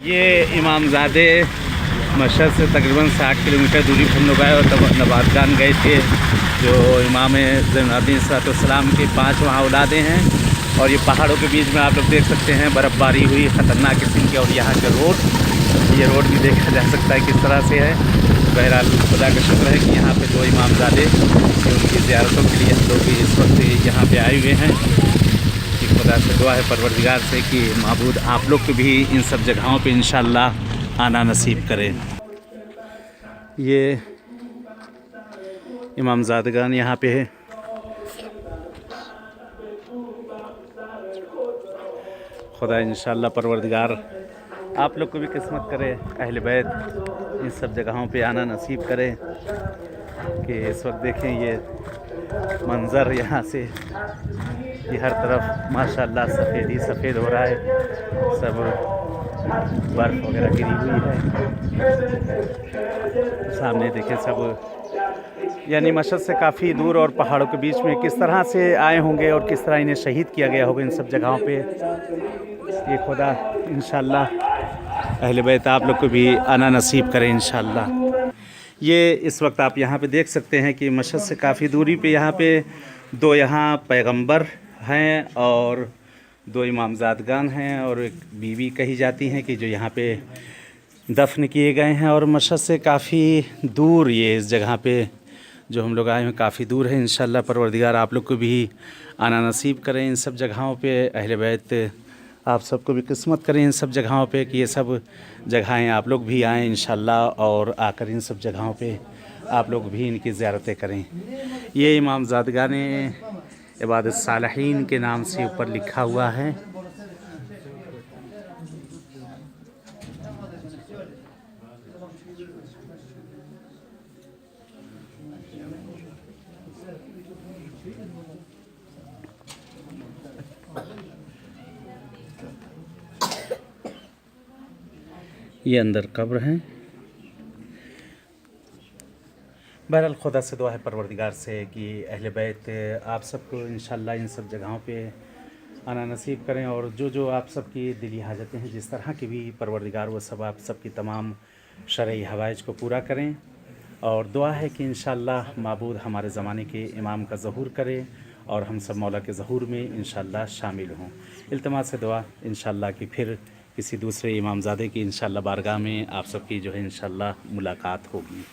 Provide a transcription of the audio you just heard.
ये इमामज़ादे मशहद से तकरीबन 60 किलोमीटर दूरी पर हम लोग आए और तब नबातगान गए थे। जो इमाम ज़ैनुलआबिदीन सलाम के 5 वहाँ औलादे हैं। और ये पहाड़ों के बीच में आप लोग देख सकते हैं बर्फ़बारी हुई ख़तरनाक किस्म की। और यहाँ के रोड, ये रोड भी देखा जा सकता है किस तरह से है। बहरहाल खुदा का शुक्र है कि यहाँ पे 2 इमामज़ादे उनकी ज़ियारतों के लिए हम लोग भी इस वक्त यहाँ पे आए हुए हैं। कि खुदा से दुआ है परवरदिगार से कि माबूद आप लोग को भी इन सब जगहों पे इंशाअल्लाह आना नसीब करे। ये इमामज़ादगान यहाँ पे है। खुदा इंशाअल्लाह परवरदिगार आप लोग को भी किस्मत करे, अहले बैत इन सब जगहों पे आना नसीब करे। कि इस वक्त देखें ये मंज़र यहाँ से कि हर तरफ माशाअल्लाह सफ़ेद ही सफ़ेद हो रहा है। सब बर्फ़ वगैरह गिरी हुई है। सामने देखें सब यानी मशहद से काफ़ी दूर और पहाड़ों के बीच में किस तरह से आए होंगे और किस तरह इन्हें शहीद किया गया होगा इन सब जगहों पे। ये खुदा इंशाअल्लाह अहले बैत आप लोग को भी आना नसीब करें इंशाअल्लाह। ये इस वक्त आप यहाँ पे देख सकते हैं कि मशहद से काफ़ी दूरी पे यहाँ पे 2 यहाँ पैगंबर हैं और 2 इमामज़ादगान हैं और एक बीवी कही जाती हैं कि जो यहाँ पे दफन किए गए हैं। और मशहद से काफ़ी दूर ये इस जगह पे जो हम लोग आए हैं काफ़ी दूर है। इंशाअल्लाह परवरदिगार आप लोग को भी आना नसीब करें इन सब जगहों पे। अहले बैत आप सबको भी किस्मत करें इन सब जगहों पे कि ये सब जगहें आप लोग भी आएँ इंशाअल्लाह और आकर इन सब जगहों पे आप लोग भी इनकी ज़ियारतें करें। ये इमामज़ादगान इबादत सालिहीन के नाम से ऊपर लिखा हुआ है। ये अंदर कब्र हैं। बहरहाल खुदा से दुआ है परवरदिगार से कि अहले बैत आप सबको इंशाअल्लाह इन सब जगहों पे आना नसीब करें। और जो आप सबकी दिली हाजतें हैं जिस तरह की भी परवरदिगार वो सब आप सबकी तमाम शरई हवाइज को पूरा करें। और दुआ है कि इंशाअल्लाह माबूद हमारे ज़माने के इमाम का ज़हूर करे और हम सब मौला के ज़हूर में इंशाअल्लाह शामिल हों। इल्तिमास से दुआ इंशाअल्लाह कि फिर किसी दूसरे इमामज़ादे की इंशाअल्लाह बारगाह में आप सबकी जो है इंशाअल्लाह मुलाकात होगी।